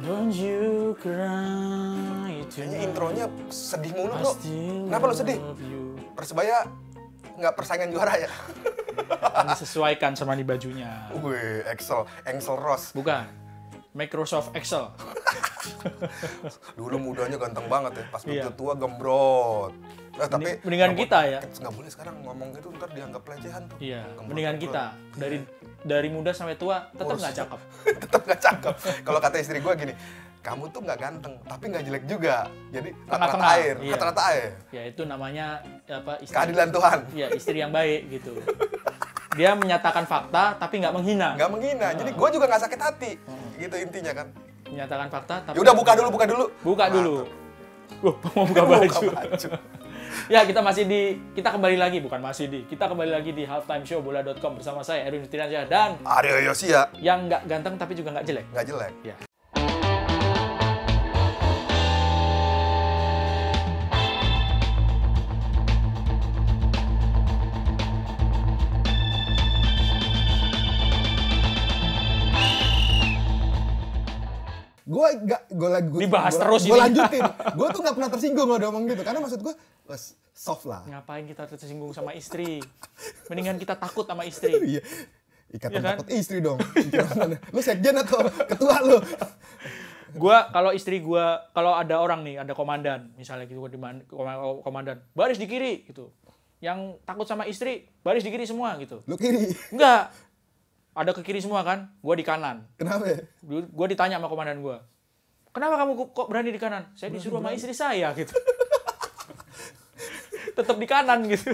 Don't you cry Kayaknya intronya sedih mulu bro. Kenapa lu sedih? Persebaya nggak persaingan juara ya? Disesuaikan sama di bajunya. Wih, Excel Ross. Bukan. Microsoft Excel. Dulu mudanya ganteng banget ya, pas Iya. begitu tua gembrot. Tapi Mendingan kita ya. Nggak boleh sekarang ngomong gitu, ntar dianggap pelecehan tuh. Iya, Gembrot, mendingan gembrot. kita dari muda sampai tua tetap nggak cakep. Tetap nggak cakep. Kalau kata istri gue gini, kamu tuh nggak ganteng, tapi nggak jelek juga. Jadi rata-rata Tengah-tengah, air, iya. rata-rata air. Ya itu namanya apa? Keadilan Tuhan. Iya, istri yang baik gitu. Dia menyatakan fakta tapi nggak menghina. Nggak menghina, jadi gue juga nggak sakit hati. Gitu intinya kan. Menyatakan fakta tapi. Ya udah buka dulu. Buka dulu. Mau buka baju. Ya, kita kembali lagi kita kembali lagi di halftimeshowbola.com bersama saya Erwin Firdiansyah dan Aryo Yosia. yang nggak ganteng tapi juga nggak jelek. Nggak jelek. Ya. Dibahas terus Gue ini. lanjutin. Gue tuh nggak pernah tersinggung kalau dia ngomong gitu. Karena maksud gue soft lah. Ngapain kita tersinggung sama istri? Mendingan kita takut sama istri. Iya. Ikatan Iya kan? takut istri dong. Lu sekjen atau ketua lu? Kalau ada orang nih, ada komandan, misalnya gitu, komandan, baris di kiri gitu. Yang takut sama istri, baris di kiri semua gitu. Lu kiri. Enggak. Ada ke kiri semua kan, gua di kanan. Kenapa? Gua ditanya sama komandan gua, kenapa kamu kok berani di kanan? Saya disuruh sama istri saya gitu. Tetap di kanan gitu.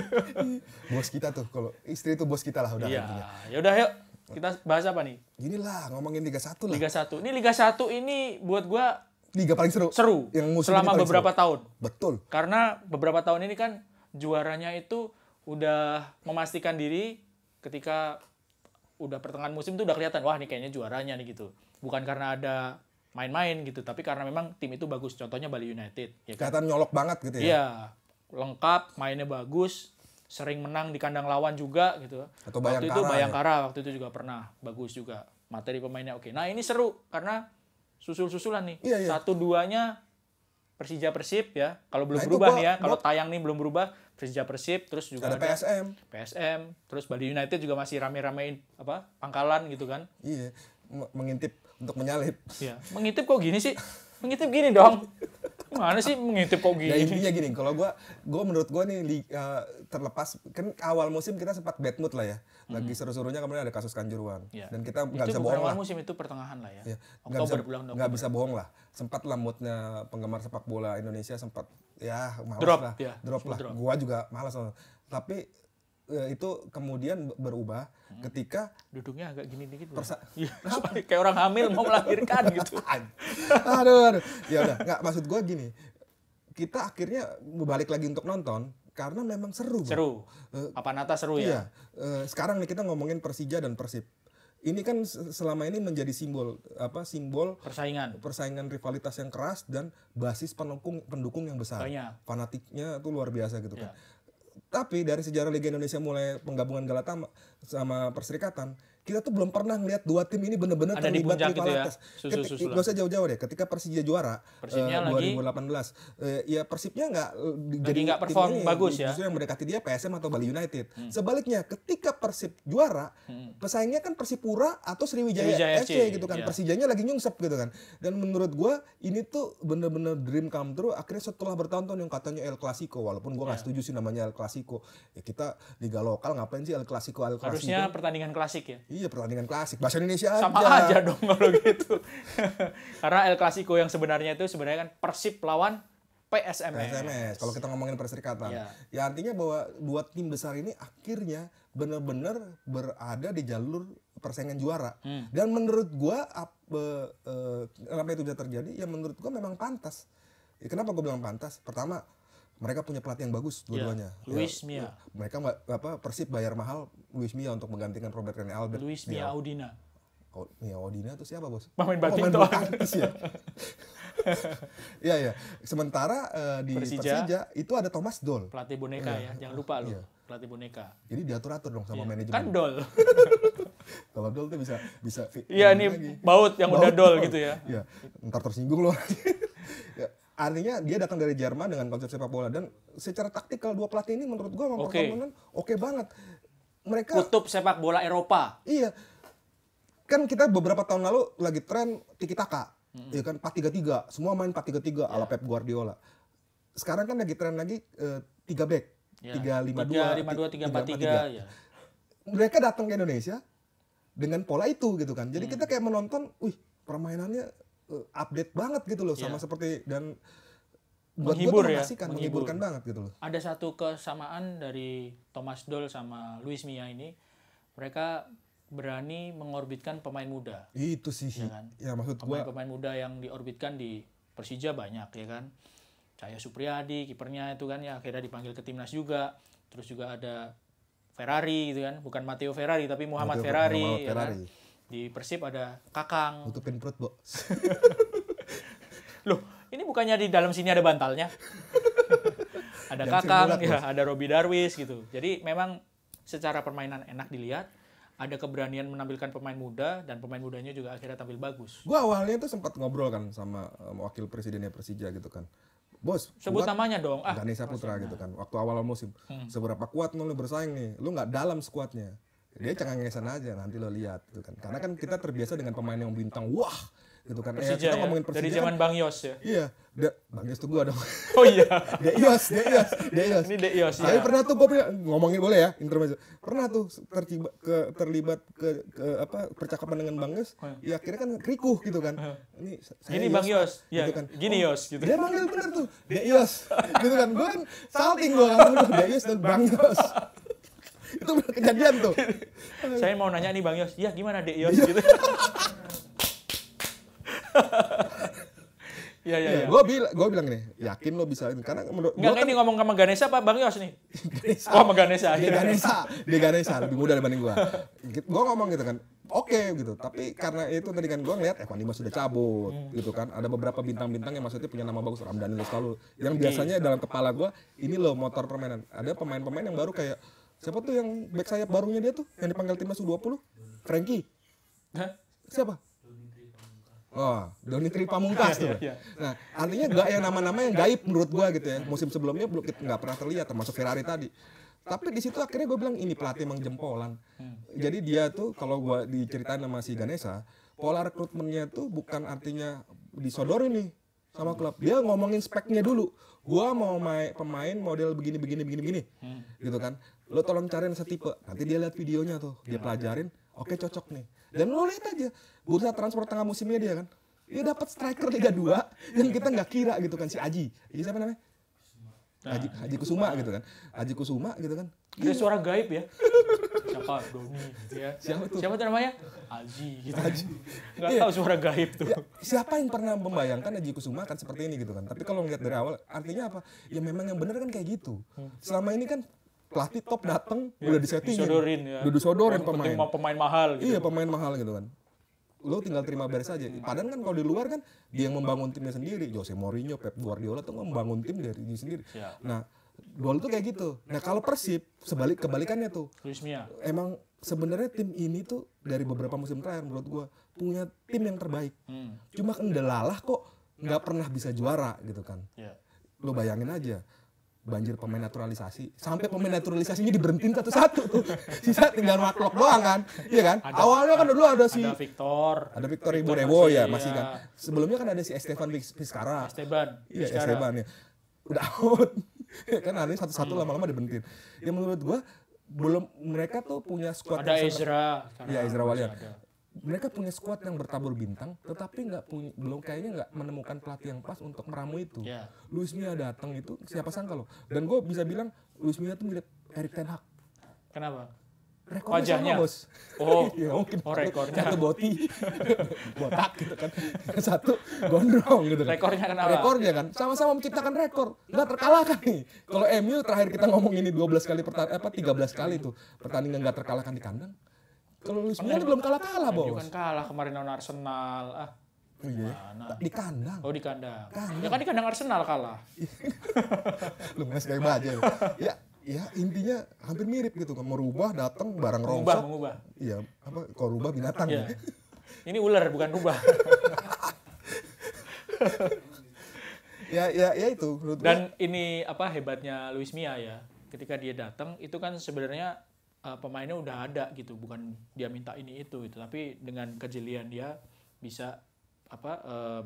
Bos kita tuh, kalau istri itu bos kita lah udah. Iya. intinya. Ya udah yuk, kita bahas apa nih? Inilah ngomongin Liga 1 lah. Liga 1. Ini Liga 1 ini buat gua Liga paling seru. seru Yang musim selama ini paling beberapa seru. tahun. Betul. Karena beberapa tahun ini kan juaranya itu udah memastikan diri ketika udah pertengahan musim tuh udah kelihatan, wah ini kayaknya juaranya nih gitu. Bukan karena ada main-main gitu, tapi karena memang tim itu bagus. Contohnya Bali United. Ya kan? Kelihatan nyolok banget gitu ya. Iya, lengkap, mainnya bagus, sering menang di kandang lawan juga gitu. Atau Waktu itu Bayangkara, Bayangkara waktu itu juga pernah bagus juga. Materi pemainnya oke. Nah, ini seru karena susul-susulan nih. Iya, iya. 1-2-nya Persija Persib ya. Kalau belum Nah, itu berubah gua- nih ya. Kalau gua- tayang nih belum berubah, Persija Persib, terus juga Ada PSM. terus Bali United juga masih rame-ramein apa? Pangkalan gitu kan. Iya. Mengintip untuk menyalip. Iya. Mengintip kok gini sih? Mengintip gini dong. Gimana sih mengintip kok Ya gini? intinya gini, kalau menurut gua nih terlepas kan awal musim kita sempat bad mood lah ya. Lagi seru-serunya kemudian ada kasus Kanjuruhan. Ya. Dan kita nggak Itu bisa bukan bohong awal lah. musim, itu pertengahan lah ya. Ya, Oktober, bulan nggak Oktober. bisa bohong lah. Sempat lah moodnya penggemar sepak bola Indonesia sempat ya malas Drop, lah. ya, Drop lah. drop. Gua juga malas lah. Tapi itu kemudian berubah ketika Duduknya agak gini dikit. Iya. Kayak orang hamil mau melahirkan gitu. aduh. Ya udah, nggak maksud gua gini. Kita akhirnya balik lagi untuk nonton karena memang seru. Bro. Seru. Papanata seru ya. Iya. Sekarang nih kita ngomongin Persija dan Persib. Ini kan selama ini menjadi simbol persaingan rivalitas yang keras dan basis pendukung yang besar. Banyak. Fanatiknya tuh luar biasa gitu kan. Iya. Tapi dari sejarah Liga Indonesia mulai penggabungan Galata sama Perserikatan, kita tuh belum pernah ngelihat dua tim ini benar-benar Ada di terlibat puncak gitu ya, rivalitas. susul-susulan. Gak usah jauh-jauh deh. Ketika Persija juara Persibnya lagi 2018, ya Persibnya nggak nggak perform bagus ya. Justru yang mendekati dia PSM atau Bali United. Sebaliknya, ketika Persib juara, pesaingnya kan Persipura atau Sriwijaya FC gitu kan. Iya. Persijanya lagi nyungsep gitu kan. Dan menurut gua ini tuh bener-bener dream come true. Akhirnya setelah bertahun-tahun yang katanya El Clasico, walaupun gua nggak setuju sih namanya El Clasico. Ya kita liga lokal ngapain sih El Clasico? Harusnya pertandingan klasik ya. Iya, pertandingan klasik. Bahasa Indonesia aja. Sama aja dong kalau gitu. Karena El Clasico yang sebenarnya kan Persib lawan PSMS. Kalau kita ngomongin Perserikatan. Iya. Ya artinya bahwa dua tim besar ini akhirnya benar-benar berada di jalur persaingan juara. Dan menurut gua kenapa itu bisa terjadi? Ya menurut gua memang pantas. Ya, kenapa gua bilang pantas? Pertama, mereka punya pelatih yang bagus dua-duanya. Luis Mia. Mereka Persib bayar mahal Luis Mia untuk menggantikan Robert Rene Albert. Luis Mia Audina. Mia Audina itu siapa, Bos? Pemain Pemain badminton. bulu tangkis ya. Iya, iya. Sementara di Persija, Persija itu ada Thomas Doll. Pelatih boneka Iya. ya. Jangan lupa lu. Iya. Pelatih boneka. Jadi diatur-atur dong sama Iya. manajemen. Kan Dol. Kalau dol tuh bisa Iya, ini lagi. baut yang udah dol Baut. gitu ya. Iya, ntar tersinggung loh. Ya, artinya dia datang dari Jerman dengan konsep sepak bola dan secara taktikal dua pelatih ini menurut gua mempertahankan oke banget. Mereka Kutub sepak bola Eropa. iya. Kan kita beberapa tahun lalu lagi tren tiki taka. Ya kan 4-3-3, semua main 4-3-3 ala Pep Guardiola. Sekarang kan lagi tren lagi 3 back. Ya. 3-5-2, 3-5-2, 3-4-3 ya. Mereka datang ke Indonesia dengan pola itu gitu kan. Jadi kita kayak menonton, wih, permainannya update banget gitu loh sama seperti dan buat gue Menghibur tuh ya, mengasihkan, menghiburkan banget gitu loh. Ada satu kesamaan dari Thomas Doll sama Luis Milla ini. Mereka berani mengorbitkan pemain muda. Itu sih. Ya kan? Ya maksud gue Pemain muda yang diorbitkan di Persija banyak ya kan. Cahyo Supriyadi, kipernya itu kan ya akhirnya dipanggil ke timnas juga. Terus juga ada Ferrari gitu kan. Bukan Matteo Ferrari tapi Muhammad Ferrari. Ya kan? Di Persib ada Kakang. Tutupin perut, Bo. Loh, ini bukannya di dalam sini ada bantalnya? Ada Kakang, ya, ada Robi Darwis gitu. Jadi memang secara permainan enak dilihat, ada keberanian menampilkan pemain muda dan pemain mudanya juga akhirnya tampil bagus. Gua awalnya tuh sempat ngobrol kan sama wakil presidennya Persija gitu kan. Bos, sebut namanya dong. Ganesha Putra gitu kan. Waktu awal musim. Seberapa kuat lu bersaing nih? Lu nggak dalam skuadnya. Dia cengengesan aja, nanti lo lihat gitu kan. Karena kan kita terbiasa dengan pemain yang bintang, wah gitu kan. Persija, kita ngomongin Persija dari zaman Bang Yos ya. Iya, Bang Yos tuh gua dong. Oh iya. Deyos. Ini Deyos ya. Tapi pernah tuh gua ngomongin boleh ya, intermezzo. Pernah tuh terlibat ke percakapan dengan Bang Yos. Ya akhirnya kan rikuh gitu kan. Ini Bang Yos, ya, gitu kan. gini Yos gitu. Dia manggil bener tuh, Deyos. Gitu kan. Gua kan salting gua kan Deyos dan Bang Yos. Itu kejadian tuh. Saya mau nanya nih Bang Yos, ya gimana Dek Yos gitu. Iya. Gue bilang nih, yakin lo bisa karena menurut Enggak, ini ngomong sama Ganesha apa Bang Yos nih? Oh, sama Ganesha. Dia Ganesha lebih muda dibanding gue. Gue ngomong gitu kan, oke gitu. Tapi karena itu tadi kan gue ngeliat Evan Dimas sudah cabut gitu kan. Ada beberapa bintang-bintang yang maksudnya punya nama bagus, Ramdhani Lestalu. Yang biasanya dalam kepala gue, ini loh motor permainan. Ada pemain-pemain yang baru kayak siapa tuh yang back sayap barunya dia tuh yang dipanggil timnas U20? Frankie. Siapa? Oh, Doni Tri Pamungkas tuh. Iya. Nah, artinya nggak yang nama-nama yang gaib menurut gua gitu ya. Musim sebelumnya belum nggak pernah terlihat, termasuk Ferrari tadi. Tapi di situ akhirnya gue bilang ini pelatih emang jempolan. Jadi dia tuh kalau gua diceritain sama si Ganesha, pola rekrutmennya tuh bukan artinya disodorin nih sama klub. Dia ngomongin speknya dulu. Gua mau pemain model begini. Gitu kan. Lo tolong cariin setipe. Nanti dia lihat videonya tuh, dia pelajarin. Oke, cocok nih. Dan lo lihat aja bursa transfer tengah musimnya dia kan. Dia dapat striker Liga 2 yang kita nggak kira gitu kan, si Aji. Siapa namanya? Haji Kusuma gitu kan. Haji Kusuma gitu kan. Ada suara gaib ya. Siapa? Doni gitu ya. Siapa tuh namanya? Aji gitu. Nggak tahu suara gaib tuh. Ya, siapa yang pernah membayangkan Haji Kusuma akan seperti ini gitu kan. Tapi kalau ngeliat dari awal artinya apa? Ya memang yang benar kan kayak gitu. Selama ini kan pelatih top datang udah disettingin. Udah disodorin pemain mahal gitu. Iya, pemain mahal gitu kan. Lo tinggal terima beres aja. Padahal kan kalau di luar kan dia yang membangun timnya sendiri. Jose Mourinho, Pep Guardiola tuh membangun tim dari diri sendiri. Ya. Nah, Dol tuh kayak gitu. Nah, kalau Persib kebalikannya tuh. Luis Milla. Emang sebenarnya tim ini tuh dari beberapa musim terakhir menurut gua punya tim yang terbaik. Cuma kan udah lalah kok nggak pernah bisa juara gitu kan. Ya. Lo bayangin aja. Banjir pemain naturalisasi sampai pemain naturalisasinya diberhentiin satu-satu tuh. Sisa tinggal maklok doang kan. Iya kan? Awalnya kan dulu ada Ada Victor Ibo ya masih kan. Sebelumnya kan ada si Esteban Vizcarra. Iya, Esteban ya. Udah out. Kan ada satu-satu lama-lama dibentin. Ya menurut gua belum mereka tuh punya skuad ada Ezra. Iya, Ezra Walian. Mereka punya skuad yang bertabur bintang, tetapi belum menemukan pelatih yang pas untuk meramu itu. Yeah. Luis Milla datang itu siapa sangka loh. Dan gue bisa bilang Luis Milla tuh mirip Erik ten Hag. Kenapa? Rekornya wajahnya sama, Bos. Oh, ya, mungkin rekornya. Satu boti, botak gitu kan. Satu gondrong gitu kan. Rekornya kenapa? Rekornya kan sama-sama menciptakan rekor. Nggak terkalahkan nih. Kalau MU terakhir kita ngomong ini 13 kali 13 kali tuh pertandingan nggak terkalahkan di kandang. Kalau Luis Milla belum kalah-kalah, Bos. Kan kalah kemarin lawan Arsenal. Oh iya. Di kandang. Oh, di kandang. Ya kan di kandang Arsenal kalah. Lu nges kayak baja. Ya, Ya intinya hampir mirip gitu kan, merubah datang barang Mengubah, rongsok. mengubah. Iya, apa kalau rubah binatang Ya. ya. Ini ular bukan rubah. Ya itu menurut gua. Dan ini apa hebatnya Luis Milla ya. Ketika dia datang itu kan sebenarnya pemainnya udah ada gitu, bukan dia minta ini itu gitu. Tapi dengan kejelian dia bisa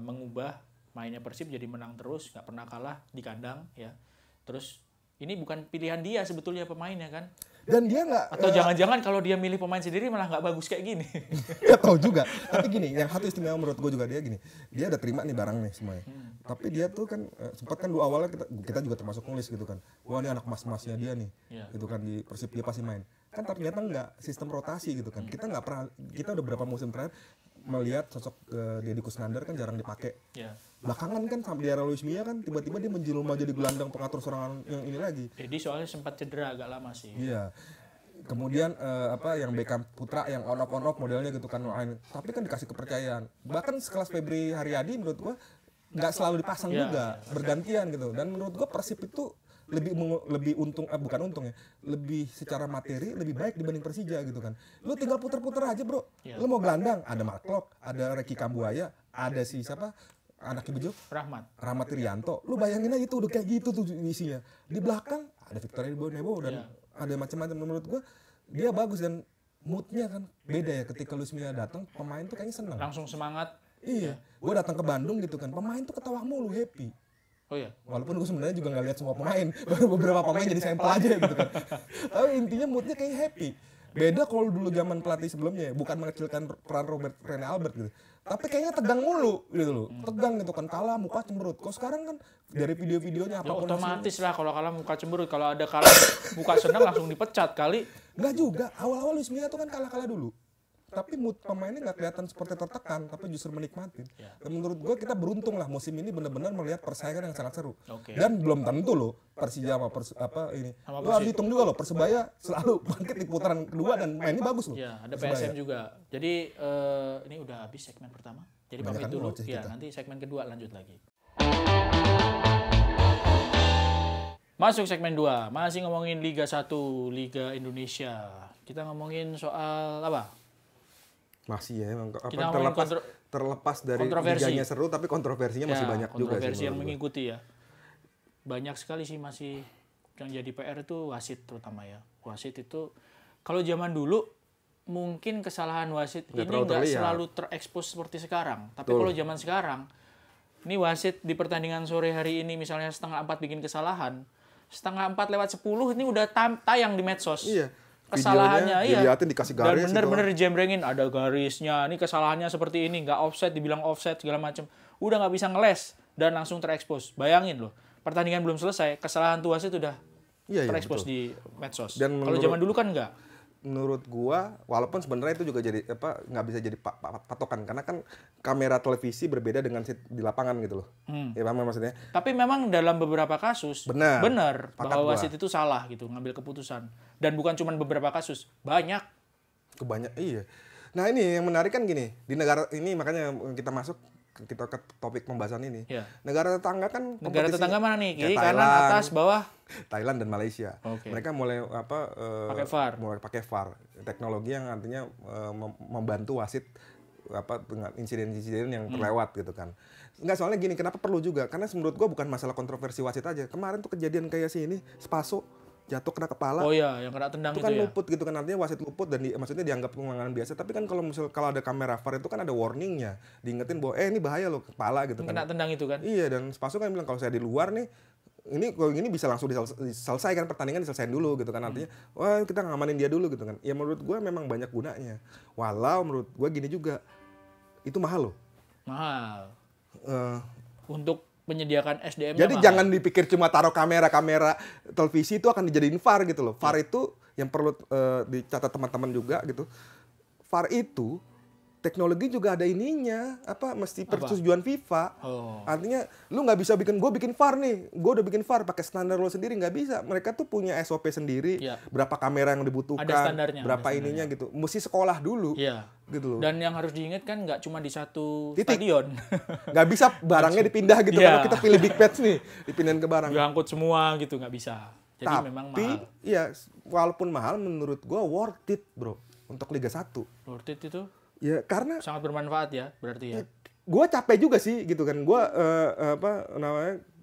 mengubah mainnya Persib jadi menang terus, nggak pernah kalah di kandang ya. Terus ini bukan pilihan dia sebetulnya pemainnya kan. Dan dia nggak Atau jangan-jangan kalau dia milih pemain sendiri malah nggak bagus kayak gini. nggak tahu juga. Tapi gini, yang satu istimewa menurut gue juga dia gini, dia udah terima nih barang nih semuanya. Tapi dia tuh kan sempat kan dulu awalnya kita juga termasuk nulis gitu kan, wah ini anak emas-emasnya dia nih, gitu kan di Persib dia pasti main. Kan ternyata nggak, sistem rotasi gitu kan. Kita nggak pernah, kita udah berapa musim terakhir melihat sosok Deddy Kusnandar kan jarang dipakai. Ya. Belakangan kan sampai di era Luis Milla kan tiba-tiba dia menjelma jadi gelandang pengatur serangan yang ini lagi. Jadi soalnya sempat cedera agak lama sih. Iya. Kemudian yang Beckham Putra yang on off modelnya gitu kan main. Tapi kan dikasih kepercayaan. Bahkan sekelas Febri Haryadi menurut gua nggak selalu dipasang juga, bergantian gitu. Dan menurut gua Persib itu lebih untung, bukan untung ya, lebih secara materi lebih baik dibanding Persija gitu kan. Lu tinggal puter-puter aja bro. Lu mau gelandang, ada Mark Klok, ada Reki Kambuaya, ada si siapa, anak Bejo, Rahmat Irianto. Lu bayangin aja itu udah kayak gitu tuh isinya. Di belakang ada Victor Nebo dan ada macam-macam. Menurut gua dia bagus dan moodnya kan beda ya ketika Luis Milla datang, pemain tuh kayaknya seneng. Langsung semangat. Iya, gua datang ke Bandung gitu kan, pemain tuh ketawa mulu, happy. Oh iya. Walaupun gue sebenarnya juga nggak lihat semua pemain, baru beberapa pemain jadi sampel aja gitu kan. Tapi intinya moodnya kayak happy. Beda kalau dulu zaman pelatih sebelumnya, bukan mengecilkan peran Rene Albert gitu. Tapi kayaknya tegang mulu gitu loh. Tegang gitu kan, kalah muka cemberut. Kok sekarang kan dari video-videonya Ya, apapun otomatis lah kalau kalah muka cemberut. Kalau ada kalah muka senang langsung dipecat kali. Nggak juga. Awal-awal Luis Milla tuh kan kalah-kalah dulu. Tapi mood pemainnya nggak kelihatan seperti tertekan, tapi justru menikmatin. Dan menurut gue kita beruntung lah musim ini benar-benar melihat persaingan yang sangat seru. Dan belum tentu loh Persija sama ini. Lo harus hitung juga loh, Persebaya selalu bangkit di putaran kedua dan mainnya bagus loh. Ya, ada PSM juga. Jadi ini udah habis segmen pertama. Jadi pamit dulu. Ya, nanti segmen kedua lanjut lagi. Masuk segmen 2, masih ngomongin Liga 1, Liga Indonesia. Kita ngomongin soal apa? Masih ya, emang Kita terlepas dari liganya seru, tapi kontroversinya masih banyak juga sih. Kontroversi yang mengikuti ya. Banyak sekali sih masih yang jadi PR itu wasit terutama ya. Wasit itu kalau zaman dulu mungkin kesalahan wasit ini nggak selalu terekspos seperti sekarang. Tapi kalau zaman sekarang, ini wasit di pertandingan sore hari ini misalnya 3:30 bikin kesalahan, 3:04 lewat 10 ini udah tayang di medsos. Iya. Kesalahannya dilihatin dikasih garis. Dan bener-bener dijembrengin, ada garisnya, ini kesalahannya seperti ini, nggak offset, dibilang offset segala macam. Udah nggak bisa ngeles dan langsung terekspos. Bayangin loh, pertandingan belum selesai, kesalahan tuh wasit udah terekspos di medsos. Kalau zaman dulu kan nggak. Menurut gua, walaupun sebenarnya itu juga jadi nggak bisa jadi patokan karena kan kamera televisi berbeda dengan di lapangan gitu loh. Ya paham maksudnya? Tapi memang dalam beberapa kasus benar bahwa wasit itu salah gitu ngambil keputusan. Dan bukan cuma beberapa kasus, banyak. Iya. Nah ini yang menarik kan gini, di negara ini makanya kita ke topik pembahasan ini. Ya. Negara tetangga kan negara tetangga mana nih? Kiri, kanan, atas, bawah? Thailand dan Malaysia. Mereka mulai pakai VAR. Teknologi yang artinya membantu wasit dengan insiden-insiden yang terlewat gitu kan. Enggak, soalnya gini, kenapa perlu juga? Karena menurut gua bukan masalah kontroversi wasit aja. Kemarin tuh kejadian kayak ini, Spaso jatuh kena kepala. Oh iya, yang kena tendang itu kan ya. luput gitu kan, artinya wasit luput dan maksudnya dianggap pelanggaran biasa. Tapi kan kalau ada kamera VAR itu kan ada warningnya, diingetin bahwa ini bahaya loh kepala gitu kan. Kena tendang itu kan. Iya, dan Spaso kan bilang kalau saya di luar nih, kalau ini bisa langsung diselesaikan, pertandingan diselesaikan dulu gitu kan, artinya wah kita ngamanin dia dulu gitu kan. Ya menurut gue memang banyak gunanya. Walau menurut gue gini juga, itu mahal loh. Mahal. Untuk menyediakan SDM. Jadi jangan dipikir cuma taruh kamera televisi itu akan dijadiin VAR gitu loh. VAR itu yang perlu dicatat teman-teman juga gitu. VAR itu teknologi juga ada ininya, mesti persetujuan FIFA. Artinya lu nggak bisa bikin VAR nih, gue udah bikin VAR pakai standar lo sendiri, nggak bisa. Mereka tuh punya SOP sendiri, berapa kamera yang dibutuhkan, berapa ininya gitu. Mesti sekolah dulu, gitu loh. Dan yang harus diingat kan nggak cuma di satu stadion. Nggak bisa barangnya dipindah gitu. Kalau kita pilih big match nih, dipindahin ke barang. Diangkut semua gitu, nggak bisa. Jadi memang mahal. Iya, walaupun mahal menurut gua worth it, Bro, untuk Liga 1. Worth it itu Ya karena sangat bermanfaat ya, berarti ya. gue capek juga sih gitu kan. Gue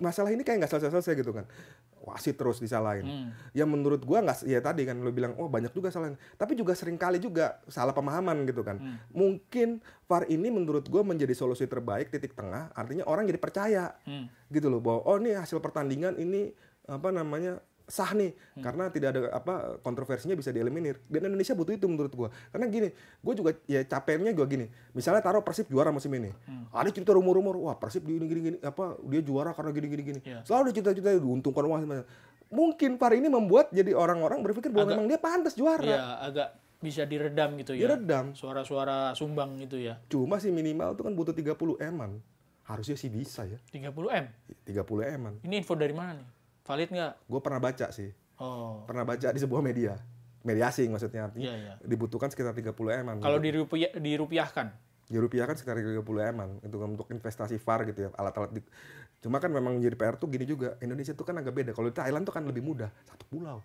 masalah ini kayak nggak selesai-selesai gitu kan. Wasit terus disalahin. Ya menurut gue nggak, ya tadi kan lo bilang oh banyak juga salahin. Tapi juga sering kali juga salah pemahaman gitu kan. Mungkin VAR ini menurut gue menjadi solusi terbaik, titik tengah. Artinya orang jadi percaya gitu loh bahwa oh ini hasil pertandingan ini sah nih karena tidak ada kontroversinya, bisa dieliminir. Dan Indonesia butuh itu menurut gua. Karena gini, gua juga ya capeknya gua gini. Misalnya taruh Persib juara musim ini. Ada cerita rumor-rumor, wah Persib gini dia juara karena gini. Yeah. Selalu ada cerita-cerita diuntungkan wasit. Mungkin VAR ini membuat jadi orang-orang berpikir bahwa memang dia pantas juara. Iya, agak bisa diredam gitu ya. Diredam. Suara-suara sumbang gitu ya. Cuma sih minimal itu kan butuh 30 M-an. Harusnya sih bisa ya. 30 M? 30 M-an. Ini info dari mana nih? Valid nggak? Gue pernah baca sih. Oh. Pernah baca di sebuah media asing maksudnya, artinya dibutuhkan sekitar 30 M-an. Kalau dirupiahkan? Dirupiahkan sekitar 30 M-an itu untuk investasi VAR gitu ya, alat-alat. Cuma kan memang jadi PR tuh gini juga, Indonesia tuh kan agak beda. Kalau di Thailand tuh kan lebih mudah, satu pulau.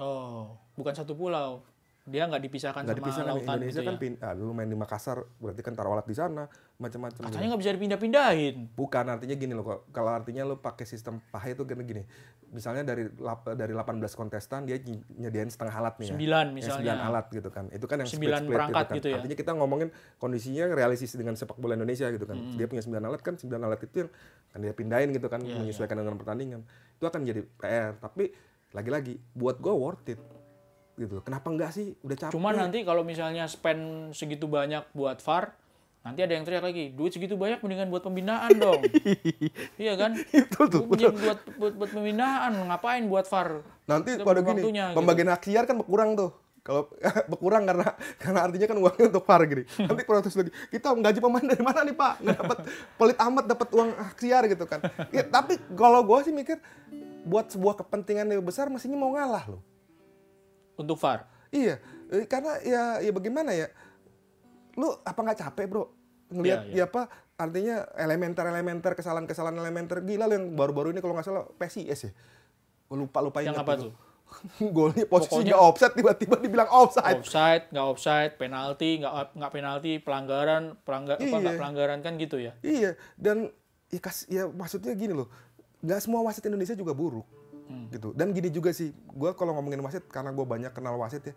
Oh, bukan satu pulau. Dia nggak dipisahkan nggak sama lautan Indonesia gitu kan dulu main di Makassar, berarti kan taruh alat di sana, macam-macam. Katanya nggak bisa dipindah-pindahin. Bukan, artinya gini loh, kalau artinya lo pakai sistem pahe itu gini. Misalnya dari 18 kontestan dia nyediain setengah alat nih ya. 9 misalnya. 9 alat gitu kan. Itu kan yang 9 split perangkat gitu kan. gitu ya. Artinya kita ngomongin kondisinya realistis dengan sepak bola Indonesia gitu kan. Dia punya 9 alat kan, 9 alat itu yang kan dia pindahin gitu kan, menyesuaikan dengan pertandingan. Itu akan jadi PR, tapi lagi-lagi buat gue worth it. Gitu. Kenapa enggak sih? Udah capek. Cuma nanti kalau misalnya spend segitu banyak buat VAR, nanti ada yang teriak lagi, duit segitu banyak mendingan buat pembinaan dong. Iya kan? Betul. Buat pembinaan, ngapain buat VAR? Nanti pada gini, pembagian hak siar kan berkurang tuh. Kalau berkurang karena artinya kan uangnya untuk VAR gini. Nanti protes lagi, kita gaji pemain dari mana nih Pak? Nggak dapat, pelit amat dapat uang hak siar gitu kan. Ya, tapi kalau gue sih mikir, buat sebuah kepentingan yang besar mestinya mau ngalah loh. Untuk VAR? Iya, karena ya bagaimana ya, lu apa nggak capek bro ngelihat artinya elementer kesalahan elementer gila lu yang baru-baru ini kalau nggak salah PSIS ya, lupa yang apa tuh? Golnya posisi nggak offside, tiba-tiba dibilang offside, nggak offside, penalti nggak penalti, pelanggaran nggak pelanggaran kan gitu ya? Iya, dan ya maksudnya gini loh, nggak semua wasit Indonesia juga buruk. Gitu. Dan gini juga sih, gue kalau ngomongin wasit karena gue banyak kenal wasit ya,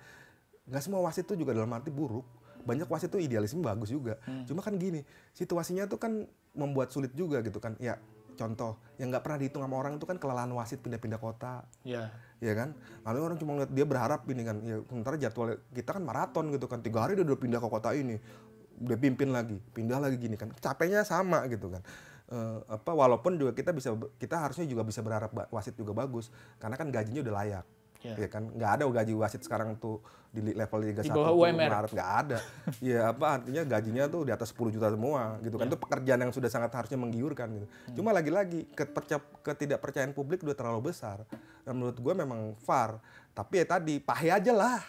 nggak semua wasit tuh juga dalam arti buruk. Banyak wasit tuh idealisme bagus juga. Cuma kan gini, situasinya tuh kan membuat sulit juga gitu kan. Ya contoh yang nggak pernah dihitung sama orang itu kan kelelahan wasit pindah-pindah kota. Iya. Ya kan. Lalu orang cuma ngeliat dia berharap ini kan. Ya sementara jadwal kita kan maraton gitu kan. 3 hari dia udah pindah ke kota ini, udah pimpin lagi, pindah lagi gini kan. Capeknya sama gitu kan. Walaupun juga kita harusnya juga bisa berharap wasit juga bagus karena kan gajinya udah layak. Ya kan nggak ada gaji wasit sekarang tuh di level Liga 1 di bawah UMR nggak ada. Ya artinya gajinya tuh di atas 10 juta semua gitu kan. Itu pekerjaan yang sudah sangat harusnya menggiurkan gitu. Cuma lagi-lagi ketidakpercayaan publik udah terlalu besar. Dan menurut gue memang VAR, tapi ya tadi pahe aja lah.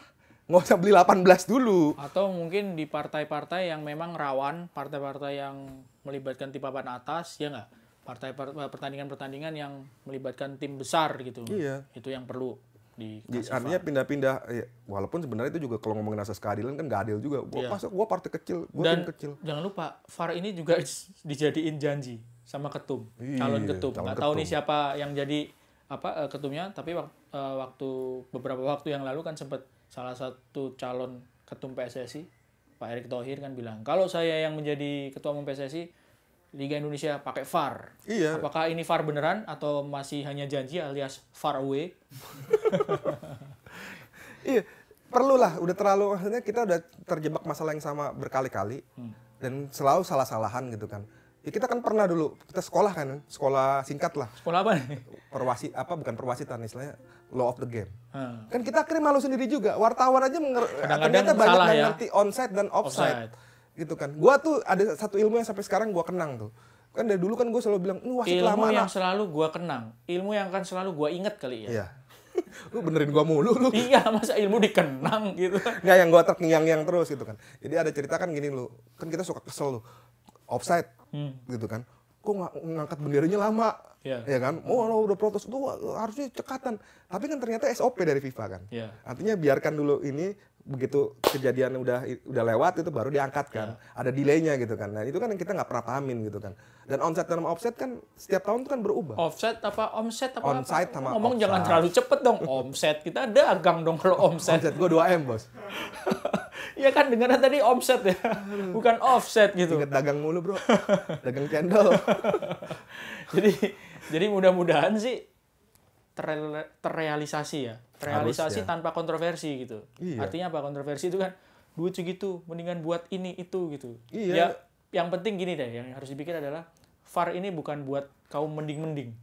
Nggak usah beli 18 dulu. Atau mungkin di partai-partai yang memang rawan, partai-partai yang melibatkan tim papan atas, ya nggak? Pertandingan-pertandingan yang melibatkan tim besar gitu. Iya. Itu yang perlu dikasih artinya pindah-pindah, ya, walaupun sebenarnya itu juga kalau ngomongin asas keadilan kan nggak adil juga. Gua partai kecil, gua tim kecil. Jangan lupa, VAR ini juga dijadiin janji sama ketum, calon ketum. Nggak tahu nih siapa yang jadi ketumnya, tapi waktu beberapa waktu yang lalu kan sempat salah satu calon ketum PSSI, Pak Erick Thohir kan bilang, kalau saya yang menjadi ketua umum PSSI, Liga Indonesia pakai VAR. Iya. Apakah ini VAR beneran atau masih hanya janji alias far away? Iya, perlulah. Udah terlalu, maksudnya kita udah terjebak masalah yang sama berkali-kali dan selalu salah-salahan gitu kan. Ya kita kan pernah dulu, kita sekolah kan, sekolah singkat lah. Sekolah apa nih? Bukan perwasitan istilahnya, law of the game. Kan kita akhirnya malu sendiri juga. Wartawan aja ternyata banyak yang ngerti onside dan offside. Gitu kan. Gua tuh ada satu ilmu yang sampai sekarang gua kenang tuh. Kan dari dulu kan gua selalu bilang, wasit lama. Ilmu yang selalu gua kenang. Ilmu yang akan selalu gua inget kali ya. Iya. Lu benerin gua mulu lu. Iya, masa ilmu dikenang gitu. Nggak, yang gua terngiang-ngiang terus gitu kan. Jadi ada cerita kan gini lu. Kan kita suka kesel lu. Offside gitu kan. kok ngangkat benderanya lama, Iya. ya kan? Oh, udah protes tuh harusnya cekatan. Tapi kan ternyata SOP dari FIFA kan. Iya. Artinya biarkan dulu ini, begitu kejadian udah lewat itu baru diangkat kan. Ada delaynya gitu kan. Nah itu kan yang kita nggak pernah pahamin gitu kan. Dan onside dan offset kan setiap tahun itu kan berubah. Offset apa omset apa? Onside sama Ngomong offside. jangan terlalu cepet dong. Omset kita dagang dong kalau omset. Onside gue 2M bos. Iya kan dengarnya tadi omset ya, bukan offset gitu. Ingat dagang mulu bro, dagang cendol. jadi mudah-mudahan sih terrealisasi ya. Terrealisasi Harusnya. tanpa kontroversi gitu. Iya. Artinya apa kontroversi itu kan duit segitu, mendingan buat ini itu gitu. Iya. Ya, yang penting gini deh, yang harus dipikir adalah VAR ini bukan buat kaum mending-mending.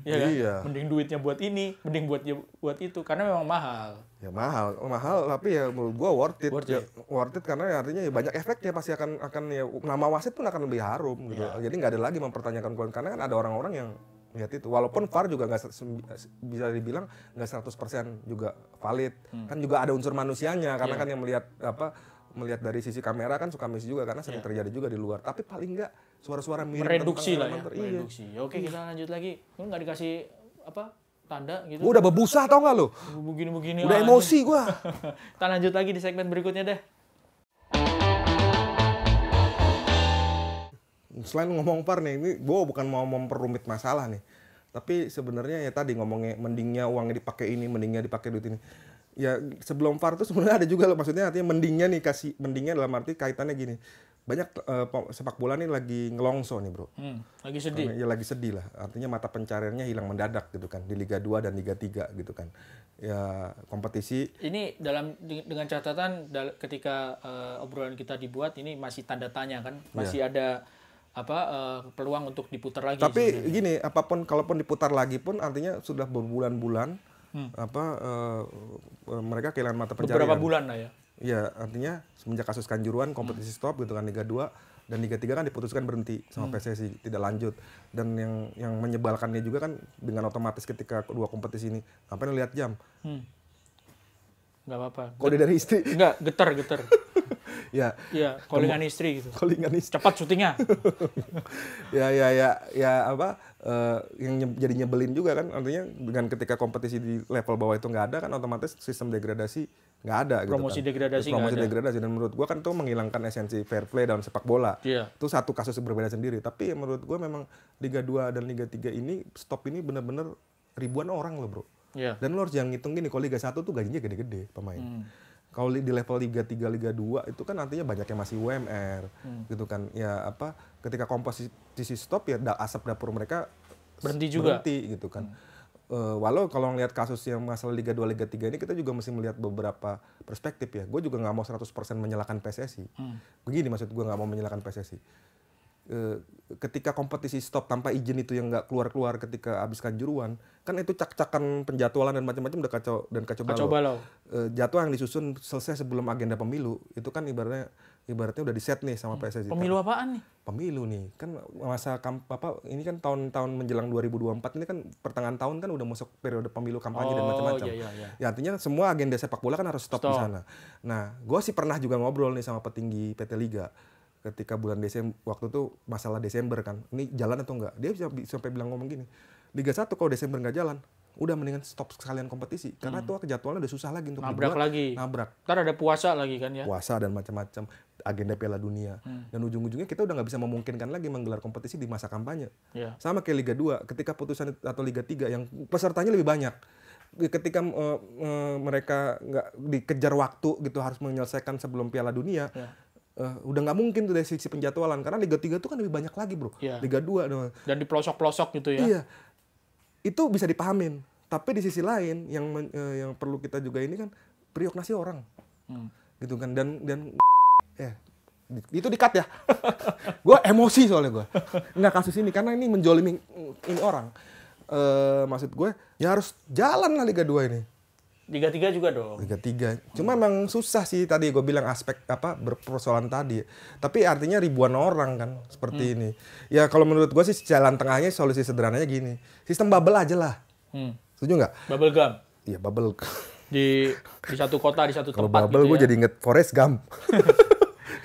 Ya kan? Iya. Mending duitnya buat ini, mending buat itu karena memang mahal. Ya mahal tapi ya menurut gua worth it. Worth Ya, worth it karena artinya ya banyak efeknya, pasti akan ya nama wasit pun akan lebih harum gitu. Jadi nggak ada lagi mempertanyakan karena kan ada orang-orang yang lihat itu. Walaupun VAR juga nggak bisa dibilang nggak 100% juga valid. Kan juga ada unsur manusianya karena kan yang melihat dari sisi kamera kan suka miss juga karena sering terjadi juga di luar. Tapi paling nggak suara-suara mirip Mereduksi lah ya, iya. mereduksi. Ya, oke, kita lanjut lagi. Lu nggak dikasih tanda gitu. Gua udah bebusa tau nggak lu? Begini-begini. Udah emosi gua. Kita lanjut lagi di segmen berikutnya deh. Selain ngomong VAR nih, ini gue bukan mau memperumit masalah nih. Tapi sebenarnya ya tadi ngomongnya mendingnya uangnya dipakai ini, mendingnya dipakai duit ini. Ya sebelum VAR tuh sebenarnya ada juga loh, maksudnya artinya mendingnya dalam arti kaitannya gini. Banyak sepak bola nih lagi ngelongso nih bro. Lagi sedih. Ya lagi sedih lah, artinya mata pencariannya hilang mendadak gitu kan. Di Liga 2 dan Liga 3 gitu kan. Ya kompetisi. Ini dengan catatan ketika obrolan kita dibuat ini masih tanda tanya kan. Masih ada peluang untuk diputar lagi. Tapi sebenarnya. gini, kalaupun diputar lagi pun artinya sudah berbulan-bulan mereka kehilangan mata pencarian. Beberapa bulan lah ya. Ya, artinya semenjak kasus Kanjuruhan kompetisi stop gitu kan, Liga 2 dan Liga 3 kan diputuskan berhenti sama PSSI, tidak lanjut. Dan yang menyebalkannya juga kan dengan otomatis ketika kedua kompetisi ini, ngapain lihat jam? Nggak apa-apa. Kode dari istri. Enggak, getar. Ya. Iya, callingan istri gitu. Callingan istri. Cepat syutingnya. Yang jadi nyebelin juga kan, artinya dengan ketika kompetisi di level bawah itu nggak ada kan, otomatis sistem degradasi nggak ada gitu Promosi kan. degradasi nggak ada. Degradasi, dan menurut gua kan itu menghilangkan esensi fair play dalam sepak bola. Iya. Itu satu kasus yang berbeda sendiri, tapi menurut gua memang Liga 2 dan Liga 3 ini stop ini benar-benar ribuan orang loh bro. Iya. Dan lo harus jangan ngitung gini, kalau Liga 1 tuh gajinya gede-gede pemain. Kalau di level Liga 3, Liga 2 itu kan artinya banyak yang masih UMR gitu kan. Ya ketika komposisi stop ya asap dapur mereka berhenti gitu kan. Walau kalau ngelihat kasus yang masalah Liga 2, Liga 3 ini kita juga mesti melihat beberapa perspektif ya. Gue juga nggak mau 100% menyalahkan PSSI. Begini maksud gue, nggak mau menyalahkan PSSI. Ketika kompetisi stop tanpa izin itu yang nggak keluar-keluar ketika habis Kanjuruhan, kan itu cak-cakan penjadwalan dan macam-macam udah kacau balau. Jadwal yang disusun selesai sebelum agenda pemilu, itu kan ibaratnya udah di set nih sama PSSI. Pemilu apaan nih? Pemilu nih, kan masa ini kan tahun-tahun menjelang 2024 ini kan pertengahan tahun kan udah masuk periode pemilu kampanye dan macam-macam. Iya. Ya artinya semua agenda sepak bola kan harus stop di sana. Nah, gue sih pernah juga ngobrol nih sama petinggi PT Liga. Ketika bulan Desember, waktu itu masalah Desember kan, ini jalan atau enggak? Dia sampai bilang ngomong gini, Liga 1 kalau Desember nggak jalan, udah mendingan stop sekalian kompetisi. Karena tuh jadwalnya udah susah lagi untuk Nabrak. Ntar ada puasa lagi kan ya? Puasa dan macam-macam, agenda Piala Dunia. Dan ujung-ujungnya kita udah nggak bisa memungkinkan lagi menggelar kompetisi di masa kampanye. Yeah. Sama kayak Liga 2, ketika putusan atau Liga 3 yang pesertanya lebih banyak. Ketika mereka nggak dikejar waktu gitu, harus menyelesaikan sebelum Piala Dunia. Yeah. Udah nggak mungkin tuh dari sisi penjadwalan, karena Liga 3 tuh kan lebih banyak lagi bro. Yeah. Liga 2 dan di pelosok-pelosok gitu ya. Iya, itu bisa dipahamin. Tapi di sisi lain yang perlu kita juga ini kan prioknasi orang, gitu kan. Dan itu di-cut ya. Gue emosi soalnya gue. Nggak kasus ini karena ini menjolimi ini orang. Maksud gue ya harus jalan lah Liga 2 ini. Liga 3 juga dong. Liga 3. Cuma memang susah sih tadi gue bilang aspek berpersoalan tadi. Tapi artinya ribuan orang kan seperti ini. Ya kalau menurut gue sih jalan tengahnya, solusi sederhananya gini. Sistem bubble aja lah. Setuju nggak? Bubble gum. Iya bubble. Di satu kota, di satu Kalau tempat bubble gitu gue ya. jadi inget Forrest Gump.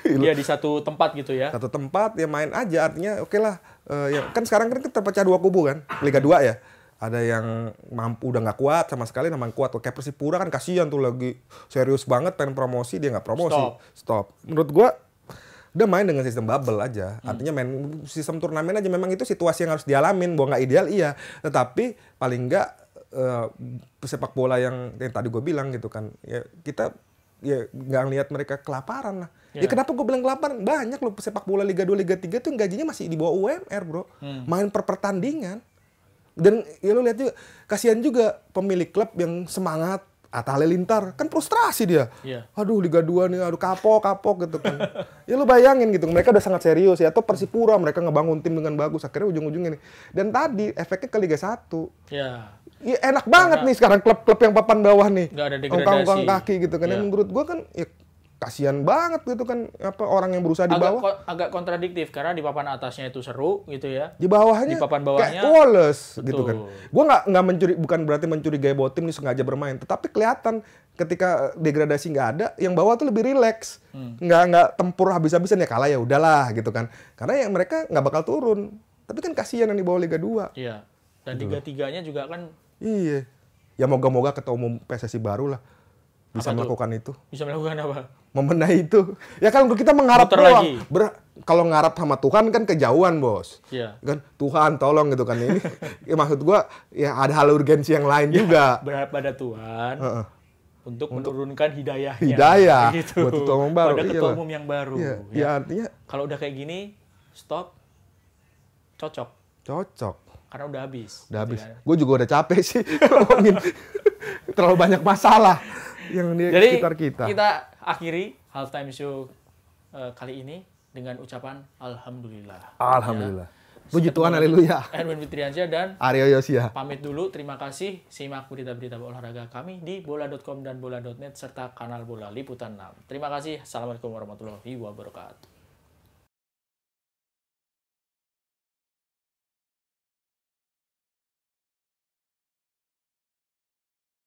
Iya di satu tempat gitu ya. Satu tempat ya main aja, artinya oke lah ya kan sekarang kan terpecah dua kubu kan, Liga 2 ya. Ada yang mampu udah nggak kuat sama sekali, memang kuat. Kayak Persipura kan kasihan tuh, lagi serius banget pengen promosi, dia nggak promosi. Stop. Menurut gua udah main dengan sistem bubble aja. Artinya main sistem turnamen aja. Memang itu situasi yang harus dialamin, bahwa nggak ideal iya. Tetapi paling nggak sepak bola yang tadi gue bilang gitu kan, ya kita ya nggak ngelihat mereka kelaparan lah. Ya kenapa gue bilang kelaparan? Banyak loh sepak bola Liga 2, Liga 3 tuh gajinya masih di bawah UMR, bro. Main per pertandingan. Dan ya lo lihat juga, kasihan juga pemilik klub yang semangat, Atta Halilintar, kan frustrasi dia. Aduh Liga 2 nih, aduh kapok gitu kan. Ya lu bayangin gitu, mereka udah sangat serius ya. Atau Persipura, mereka ngebangun tim dengan bagus, akhirnya ujung-ujungnya nih. Dan tadi efeknya ke Liga 1. Ya enak banget nih sekarang klub-klub yang papan bawah nih. Nggak ada degradasi. Ongkang kaki gitu kan. Yang menurut gua kan ya kasihan banget gitu kan, apa orang yang berusaha di bawah. Agak kontradiktif karena di papan atasnya itu seru gitu ya. Di bawahnya di papan bawahnya kayak Wallace gitu kan. Gua nggak mencuri, bukan berarti mencurigai bahwa tim ini sengaja bermain, tetapi kelihatan ketika degradasi nggak ada, yang bawah tuh lebih rileks. Nggak tempur habis-habisan, ya kalah ya udahlah gitu kan. Karena yang mereka nggak bakal turun. Tapi kan kasihan yang di bawah Liga 2. Iya. Dan Liga 3-nya juga kan. Iya. Ya moga-moga ketua umum PSSI baru lah bisa melakukan itu. Bisa melakukan apa? Membenahi itu. Ya kan kita mengharap doang. Kalau ngarap sama Tuhan kan kejauhan, Bos. Iya. Kan Tuhan tolong gitu kan ini. Ya maksud gua ya ada hal urgensi yang lain juga. Berharap pada Tuhan untuk menurunkan hidayahnya. Hidayah gitu. buat ketua umum baru. Pada ketua umum yang baru. Iya. Ya artinya kalau udah kayak gini, stop. Cocok. Karena udah habis. Udah habis. Gue juga udah capek sih ngomongin terlalu banyak masalah yang di sekitar kita. Jadi kita akhiri halftime show kali ini dengan ucapan Alhamdulillah. Alhamdulillah. Puji Tuhan, haleluya. Erwin Fitriansyah dan Aryo Yosia. Pamit dulu, terima kasih. Simak berita-berita olahraga kami di bola.com dan bola.net serta kanal Bola Liputan 6. Terima kasih. Assalamualaikum warahmatullahi wabarakatuh.